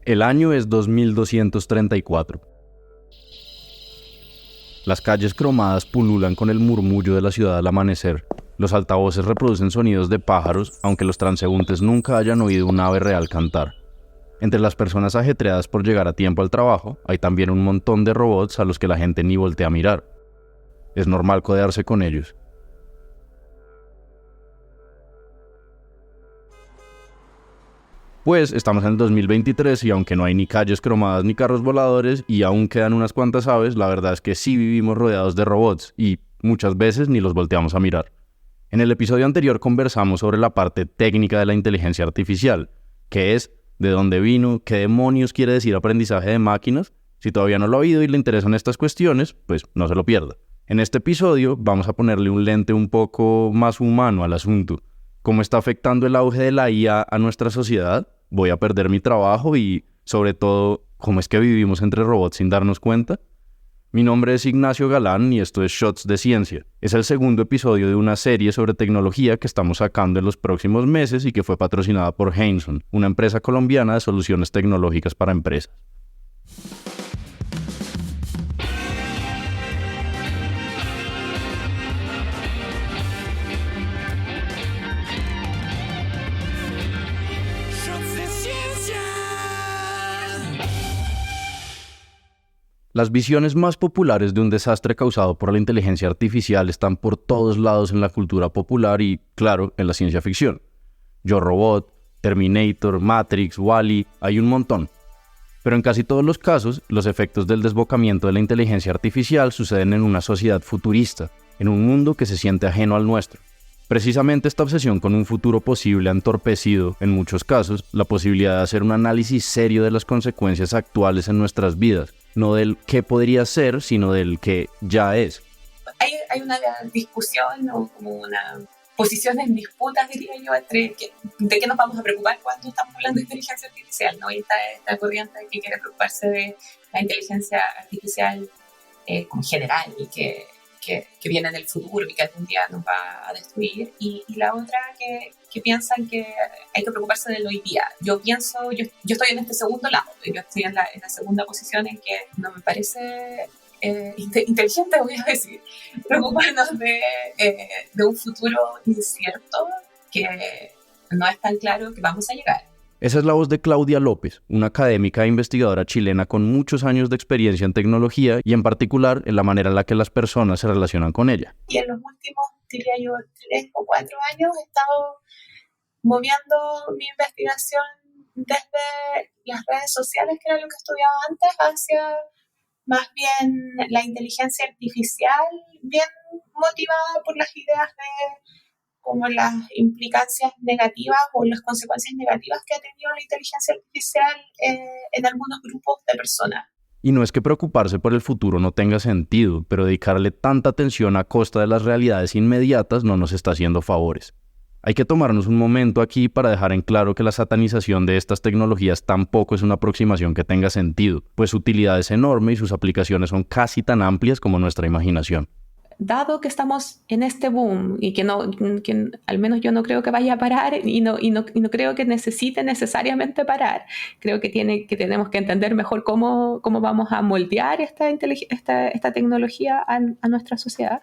El año es 2234. Las calles cromadas pululan con el murmullo de la ciudad al amanecer. Los altavoces reproducen sonidos de pájaros, aunque los transeúntes nunca hayan oído un ave real cantar. Entre las personas ajetreadas por llegar a tiempo al trabajo, hay también un montón de robots a los que la gente ni voltea a mirar. Es normal codearse con ellos. Pues estamos en el 2023 y aunque no hay ni calles cromadas ni carros voladores y aún quedan unas cuantas aves, la verdad es que sí vivimos rodeados de robots y muchas veces ni los volteamos a mirar. En el episodio anterior conversamos sobre la parte técnica de la inteligencia artificial, que es de dónde vino, qué demonios quiere decir aprendizaje de máquinas. Si todavía no lo ha oído y le interesan estas cuestiones, pues no se lo pierda. En este episodio vamos a ponerle un lente un poco más humano al asunto. ¿Cómo está afectando el auge de la IA a nuestra sociedad? ¿Voy a perder mi trabajo? Y, sobre todo, ¿cómo es que vivimos entre robots sin darnos cuenta? Mi nombre es Ignacio Galán y esto es Shots de Ciencia. Es el segundo episodio de una serie sobre tecnología que estamos sacando en los próximos meses y que fue patrocinada por Heinsohn, una empresa colombiana de soluciones tecnológicas para empresas. Las visiones más populares de un desastre causado por la inteligencia artificial están por todos lados en la cultura popular y, claro, en la ciencia ficción. Yo Robot, Terminator, Matrix, Wall-E, hay un montón. Pero en casi todos los casos, los efectos del desbocamiento de la inteligencia artificial suceden en una sociedad futurista, en un mundo que se siente ajeno al nuestro. Precisamente esta obsesión con un futuro posible ha entorpecido, en muchos casos, la posibilidad de hacer un análisis serio de las consecuencias actuales en nuestras vidas, no del qué podría ser, sino del qué ya es. Hay una discusión o como una posición en disputas, diría yo, entre de qué nos vamos a preocupar cuando estamos hablando de inteligencia artificial, ¿no? Y está esta corriente que quiere preocuparse de la inteligencia artificial como general y que viene del futuro y que algún día nos va a destruir, y la otra que piensan que hay que preocuparse del hoy día. Yo estoy en este segundo lado, yo estoy en la segunda posición en que no me parece inteligente, voy a decir, preocuparnos de un futuro incierto que no es tan claro que vamos a llegar. Esa es la voz de Claudia López, una académica e investigadora chilena con muchos años de experiencia en tecnología y en particular en la manera en la que las personas se relacionan con ella. Y en los últimos, diría yo, 3 o 4 años he estado moviendo mi investigación desde las redes sociales, que era lo que estudiaba antes, hacia más bien la inteligencia artificial, bien motivada por las ideas de como las implicancias negativas o las consecuencias negativas que ha tenido la inteligencia artificial en algunos grupos de personas. Y no es que preocuparse por el futuro no tenga sentido, pero dedicarle tanta atención a costa de las realidades inmediatas no nos está haciendo favores. Hay que tomarnos un momento aquí para dejar en claro que la satanización de estas tecnologías tampoco es una aproximación que tenga sentido, pues su utilidad es enorme y sus aplicaciones son casi tan amplias como nuestra imaginación. Dado que estamos en este boom y que al menos yo no creo que vaya a parar y no creo que necesite necesariamente parar, creo que tenemos que entender mejor cómo vamos a moldear esta tecnología a nuestra sociedad.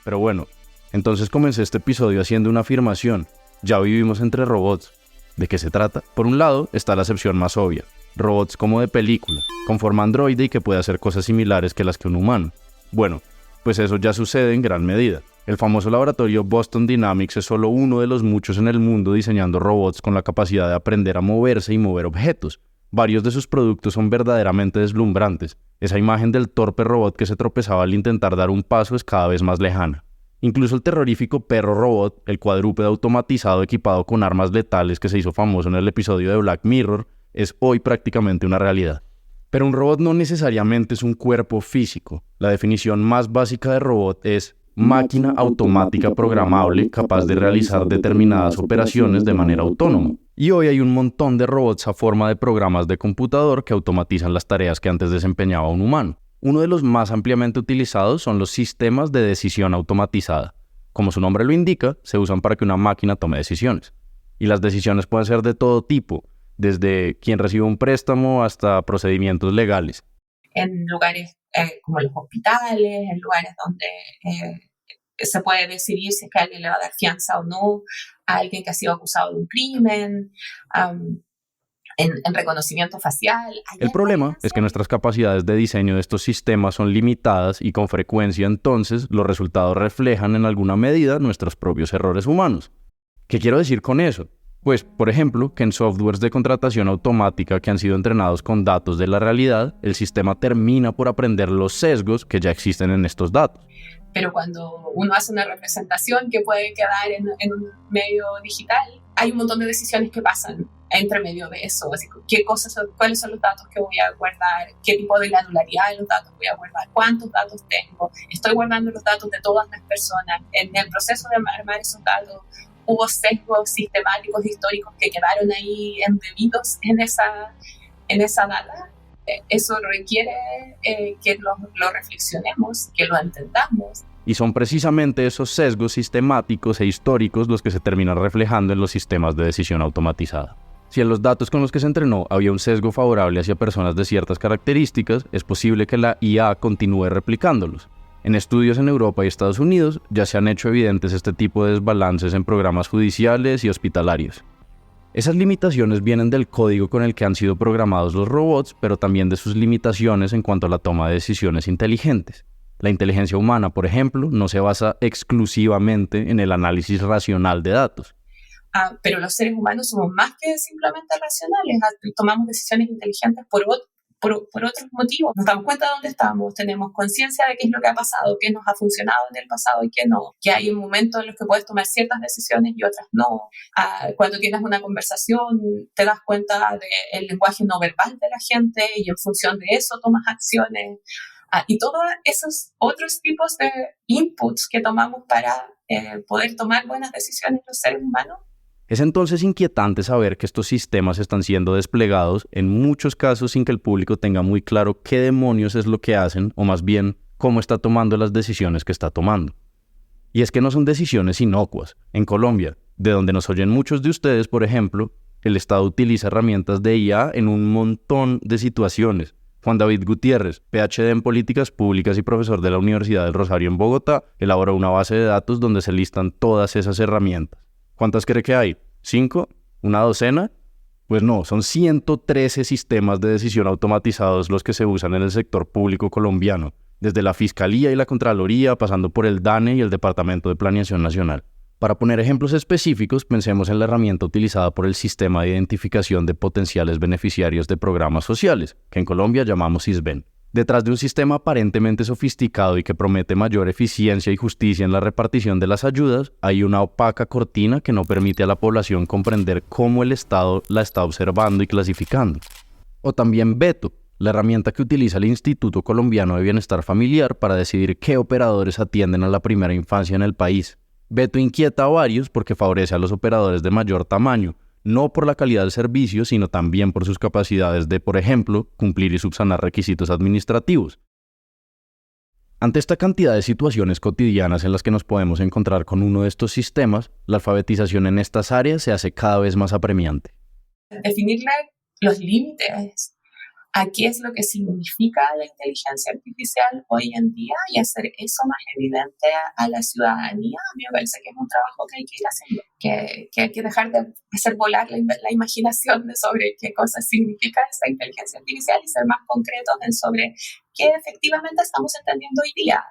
Pero bueno, entonces comencé este episodio haciendo una afirmación. Ya vivimos entre robots. ¿De qué se trata? Por un lado está la acepción más obvia. Robots como de película, con forma androide y que puede hacer cosas similares que las que un humano. Bueno, pues eso ya sucede en gran medida. El famoso laboratorio Boston Dynamics es solo uno de los muchos en el mundo diseñando robots con la capacidad de aprender a moverse y mover objetos. Varios de sus productos son verdaderamente deslumbrantes. Esa imagen del torpe robot que se tropezaba al intentar dar un paso es cada vez más lejana. Incluso el terrorífico perro robot, el cuadrúpedo automatizado equipado con armas letales que se hizo famoso en el episodio de Black Mirror, es hoy prácticamente una realidad. Pero un robot no necesariamente es un cuerpo físico. La definición más básica de robot es máquina automática programable capaz de realizar determinadas operaciones de manera autónoma. Y hoy hay un montón de robots a forma de programas de computador que automatizan las tareas que antes desempeñaba un humano. Uno de los más ampliamente utilizados son los sistemas de decisión automatizada. como su nombre lo indica, se usan para que una máquina tome decisiones. Y las decisiones pueden ser de todo tipo, desde quien recibe un préstamo hasta procedimientos legales. En lugares como los hospitales, en lugares donde se puede decidir si es que alguien le va a dar fianza o no a alguien que ha sido acusado de un crimen, en reconocimiento facial. El problema es que nuestras capacidades de diseño de estos sistemas son limitadas y con frecuencia entonces los resultados reflejan en alguna medida nuestros propios errores humanos. ¿Qué quiero decir con eso? Pues, por ejemplo, que en softwares de contratación automática que han sido entrenados con datos de la realidad, el sistema termina por aprender los sesgos que ya existen en estos datos. Pero cuando uno hace una representación que puede quedar en un medio digital, hay un montón de decisiones que pasan entre medio de eso. Así, ¿cuáles son los datos que voy a guardar? ¿Qué tipo de granularidad de los datos voy a guardar? ¿Cuántos datos tengo? ¿Estoy guardando los datos de todas las personas? En el proceso de armar esos datos, ¿hubo sesgos sistemáticos históricos que quedaron ahí embebidos en esa data? Eso requiere que lo reflexionemos, que lo entendamos. Y son precisamente esos sesgos sistemáticos e históricos los que se terminan reflejando en los sistemas de decisión automatizada. Si en los datos con los que se entrenó había un sesgo favorable hacia personas de ciertas características, es posible que la IA continúe replicándolos. En estudios en Europa y Estados Unidos ya se han hecho evidentes este tipo de desbalances en programas judiciales y hospitalarios. Esas limitaciones vienen del código con el que han sido programados los robots, pero también de sus limitaciones en cuanto a la toma de decisiones inteligentes. La inteligencia humana, por ejemplo, no se basa exclusivamente en el análisis racional de datos. Pero los seres humanos somos más que simplemente racionales. Tomamos decisiones inteligentes por otros motivos. Nos damos cuenta de dónde estamos, tenemos conciencia de qué es lo que ha pasado, qué nos ha funcionado en el pasado y qué no. Que hay momentos en los que puedes tomar ciertas decisiones y otras no. Cuando tienes una conversación, te das cuenta del lenguaje no verbal de la gente y en función de eso tomas acciones. Y todos esos otros tipos de inputs que tomamos para poder tomar buenas decisiones los seres humanos. Es entonces inquietante saber que estos sistemas están siendo desplegados, en muchos casos sin que el público tenga muy claro qué demonios es lo que hacen, o más bien, cómo está tomando las decisiones que está tomando. Y es que no son decisiones inocuas. En Colombia, de donde nos oyen muchos de ustedes, por ejemplo, el Estado utiliza herramientas de IA en un montón de situaciones. Juan David Gutiérrez, PhD en Políticas Públicas y profesor de la Universidad del Rosario en Bogotá, elaboró una base de datos donde se listan todas esas herramientas. ¿Cuántas cree que hay? ¿5? ¿Una docena? Pues no, son 113 sistemas de decisión automatizados los que se usan en el sector público colombiano, desde la Fiscalía y la Contraloría, pasando por el DANE y el Departamento de Planeación Nacional. Para poner ejemplos específicos, pensemos en la herramienta utilizada por el Sistema de Identificación de Potenciales Beneficiarios de Programas Sociales, que en Colombia llamamos SISBEN. Detrás de un sistema aparentemente sofisticado y que promete mayor eficiencia y justicia en la repartición de las ayudas, hay una opaca cortina que no permite a la población comprender cómo el Estado la está observando y clasificando. O también Beto, la herramienta que utiliza el Instituto Colombiano de Bienestar Familiar para decidir qué operadores atienden a la primera infancia en el país. Beto inquieta a varios porque favorece a los operadores de mayor tamaño, no por la calidad del servicio, sino también por sus capacidades de, por ejemplo, cumplir y subsanar requisitos administrativos. Ante esta cantidad de situaciones cotidianas en las que nos podemos encontrar con uno de estos sistemas, la alfabetización en estas áreas se hace cada vez más apremiante. Definirle los límites a qué es lo que significa la inteligencia artificial hoy en día y hacer eso más evidente a la ciudadanía, a mí me parece que es un trabajo que hay que ir haciendo, que hay que dejar de hacer volar la imaginación sobre qué cosa significa esa inteligencia artificial y ser más concretos en sobre qué efectivamente estamos entendiendo hoy día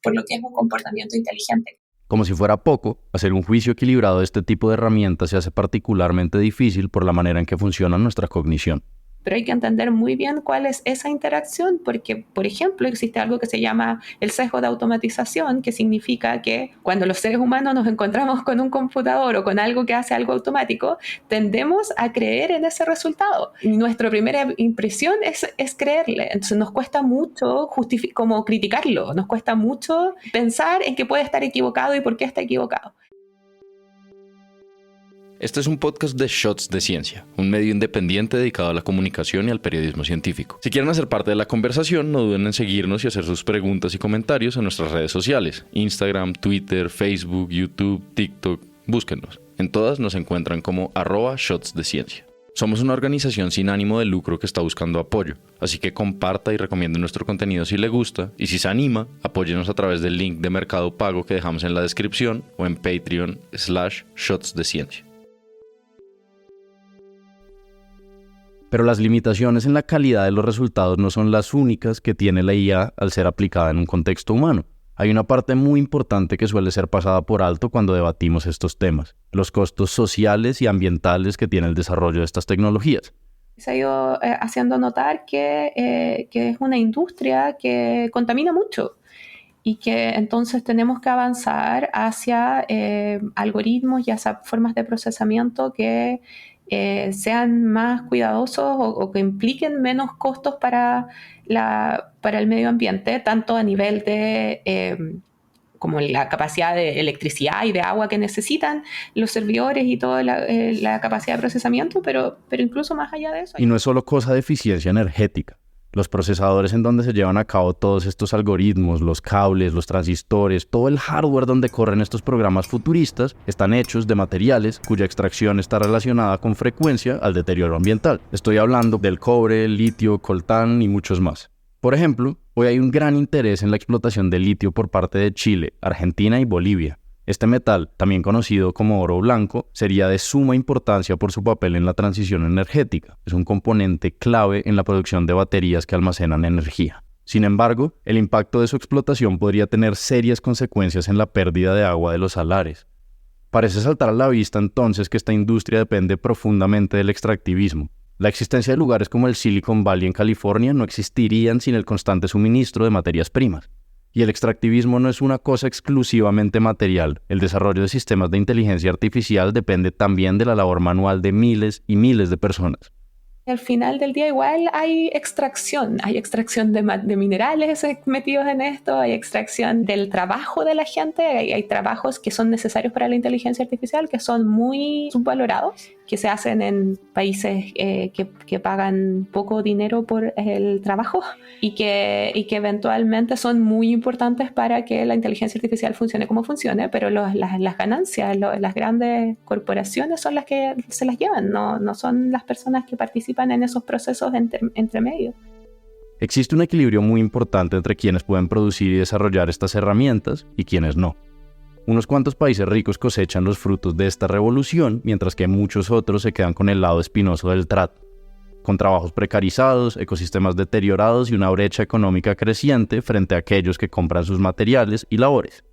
por lo que es un comportamiento inteligente. Como si fuera poco, hacer un juicio equilibrado de este tipo de herramientas se hace particularmente difícil por la manera en que funciona nuestra cognición. Pero hay que entender muy bien cuál es esa interacción, porque, por ejemplo, existe algo que se llama el sesgo de automatización, que significa que cuando los seres humanos nos encontramos con un computador o con algo que hace algo automático, tendemos a creer en ese resultado. Y nuestra primera impresión es creerle. Entonces nos cuesta mucho como criticarlo, nos cuesta mucho pensar en que puede estar equivocado y por qué está equivocado. Este es un podcast de Shots de Ciencia, un medio independiente dedicado a la comunicación y al periodismo científico. Si quieren hacer parte de la conversación, no duden en seguirnos y hacer sus preguntas y comentarios en nuestras redes sociales: Instagram, Twitter, Facebook, YouTube, TikTok. Búsquennos. En todas nos encuentran como @Shots de Ciencia. Somos una organización sin ánimo de lucro que está buscando apoyo, así que comparta y recomiende nuestro contenido si le gusta, y si se anima, apóyenos a través del link de Mercado Pago que dejamos en la descripción o en Patreon/Shots de Ciencia. Pero las limitaciones en la calidad de los resultados no son las únicas que tiene la IA al ser aplicada en un contexto humano. Hay una parte muy importante que suele ser pasada por alto cuando debatimos estos temas: los costos sociales y ambientales que tiene el desarrollo de estas tecnologías. Se ha ido haciendo notar que es una industria que contamina mucho y que entonces tenemos que avanzar hacia algoritmos y hacia formas de procesamiento que sean más cuidadosos o que impliquen menos costos para el medio ambiente, tanto a nivel de como la capacidad de electricidad y de agua que necesitan los servidores y toda la capacidad de procesamiento, pero incluso más allá de eso. Y no es solo cosa de eficiencia energética. Los procesadores en donde se llevan a cabo todos estos algoritmos, los cables, los transistores, todo el hardware donde corren estos programas futuristas están hechos de materiales cuya extracción está relacionada con frecuencia al deterioro ambiental. Estoy hablando del cobre, litio, coltán y muchos más. Por ejemplo, hoy hay un gran interés en la explotación de litio por parte de Chile, Argentina y Bolivia. Este metal, también conocido como oro blanco, sería de suma importancia por su papel en la transición energética. Es un componente clave en la producción de baterías que almacenan energía. Sin embargo, el impacto de su explotación podría tener serias consecuencias en la pérdida de agua de los salares. Parece saltar a la vista entonces que esta industria depende profundamente del extractivismo. La existencia de lugares como el Silicon Valley en California no existirían sin el constante suministro de materias primas. Y el extractivismo no es una cosa exclusivamente material. El desarrollo de sistemas de inteligencia artificial depende también de la labor manual de miles y miles de personas. Al final del día igual hay extracción de minerales metidos en esto, hay extracción del trabajo de la gente, hay trabajos que son necesarios para la inteligencia artificial que son muy subvalorados, que se hacen en países que pagan poco dinero por el trabajo y que eventualmente son muy importantes para que la inteligencia artificial funcione como funcione, pero las ganancias, las grandes corporaciones son las que se las llevan, no son las personas que participan en esos procesos entre medio. Existe un equilibrio muy importante entre quienes pueden producir y desarrollar estas herramientas y quienes no. Unos cuantos países ricos cosechan los frutos de esta revolución, mientras que muchos otros se quedan con el lado espinoso del trato, con trabajos precarizados, ecosistemas deteriorados y una brecha económica creciente frente a aquellos que compran sus materiales y labores.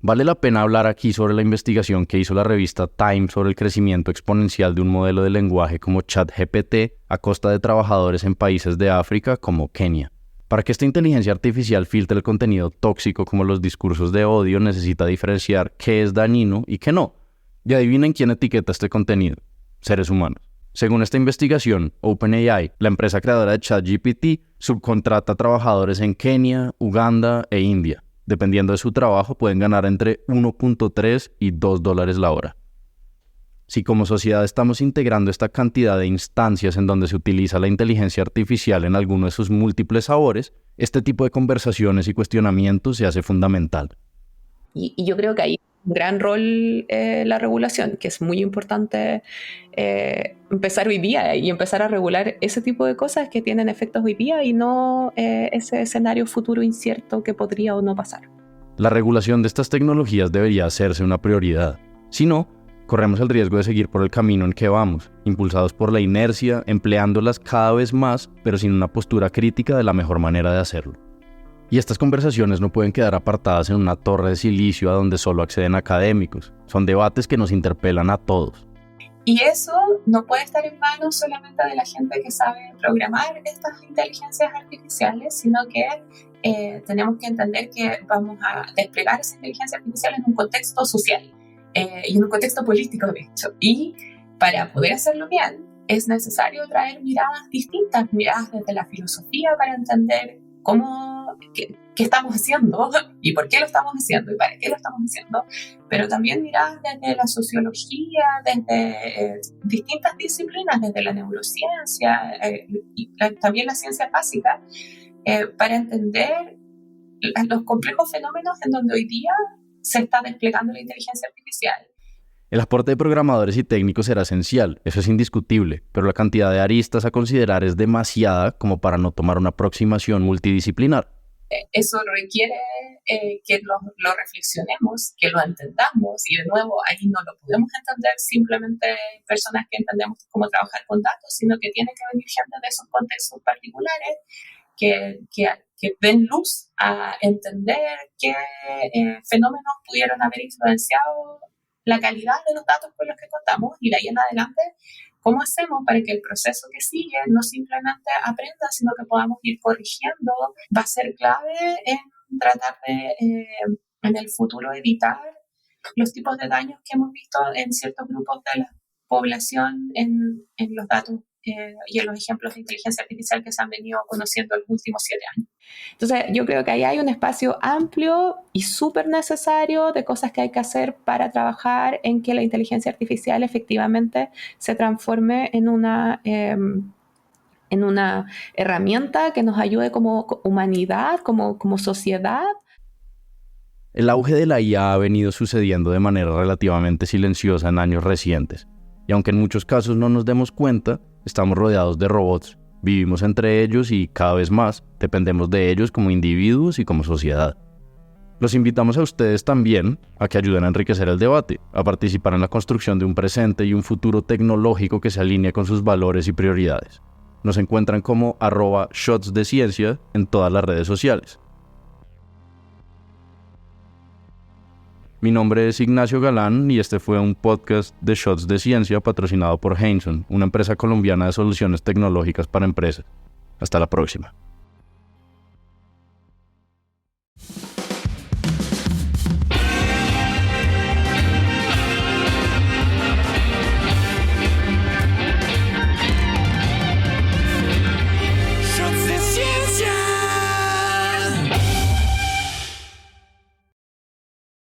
Vale la pena hablar aquí sobre la investigación que hizo la revista Time sobre el crecimiento exponencial de un modelo de lenguaje como ChatGPT a costa de trabajadores en países de África como Kenia. Para que esta inteligencia artificial filtre el contenido tóxico como los discursos de odio, necesita diferenciar qué es dañino y qué no. Y adivinen quién etiqueta este contenido: seres humanos. Según esta investigación, OpenAI, la empresa creadora de ChatGPT, subcontrata a trabajadores en Kenia, Uganda e India. Dependiendo de su trabajo, pueden ganar entre 1.3 y $2 la hora. Si como sociedad estamos integrando esta cantidad de instancias en donde se utiliza la inteligencia artificial en alguno de sus múltiples sabores, este tipo de conversaciones y cuestionamientos se hace fundamental. Y yo creo que hay un gran rol la regulación, que es muy importante empezar hoy día y empezar a regular ese tipo de cosas que tienen efectos hoy día y no ese escenario futuro incierto que podría o no pasar. La regulación de estas tecnologías debería hacerse una prioridad. Si no, corremos el riesgo de seguir por el camino en que vamos, impulsados por la inercia, empleándolas cada vez más, pero sin una postura crítica de la mejor manera de hacerlo. Y estas conversaciones no pueden quedar apartadas en una torre de silicio a donde solo acceden académicos. Son debates que nos interpelan a todos. Y eso no puede estar en manos solamente de la gente que sabe programar estas inteligencias artificiales, sino que tenemos que entender que vamos a desplegar esa inteligencia artificial en un contexto social y en un contexto político, de hecho. Y para poder hacerlo bien, es necesario traer miradas distintas, miradas desde la filosofía para entender qué estamos haciendo y por qué lo estamos haciendo y para qué lo estamos haciendo, pero también mirar desde la sociología, desde distintas disciplinas, desde la neurociencia y también las ciencias básicas, para entender los complejos fenómenos en donde hoy día se está desplegando la inteligencia artificial. El aporte de programadores y técnicos será esencial, eso es indiscutible, pero la cantidad de aristas a considerar es demasiada como para no tomar una aproximación multidisciplinar. Eso requiere que lo reflexionemos, que lo entendamos, y de nuevo, ahí no lo podemos entender simplemente personas que entendemos cómo trabajar con datos, sino que tiene que venir gente de esos contextos particulares que den luz a entender qué fenómenos pudieron haber influenciado la calidad de los datos con los que contamos, y de ahí en adelante, ¿cómo hacemos para que el proceso que sigue no simplemente aprenda, sino que podamos ir corrigiendo? Va a ser clave en tratar de, en el futuro, evitar los tipos de daños que hemos visto en ciertos grupos de la población en los datos y en los ejemplos de inteligencia artificial que se han venido conociendo en los últimos 7 años. Entonces, yo creo que ahí hay un espacio amplio y súper necesario de cosas que hay que hacer para trabajar en que la inteligencia artificial efectivamente se transforme en una herramienta que nos ayude como humanidad, como sociedad. El auge de la IA ha venido sucediendo de manera relativamente silenciosa en años recientes, y aunque en muchos casos no nos demos cuenta, estamos rodeados de robots, vivimos entre ellos y cada vez más dependemos de ellos como individuos y como sociedad. Los invitamos a ustedes también a que ayuden a enriquecer el debate, a participar en la construcción de un presente y un futuro tecnológico que se alinee con sus valores y prioridades. Nos encuentran como @shotsdeciencia en todas las redes sociales. Mi nombre es Ignacio Galán y este fue un podcast de Shots de Ciencia patrocinado por Heinsohn, una empresa colombiana de soluciones tecnológicas para empresas. Hasta la próxima.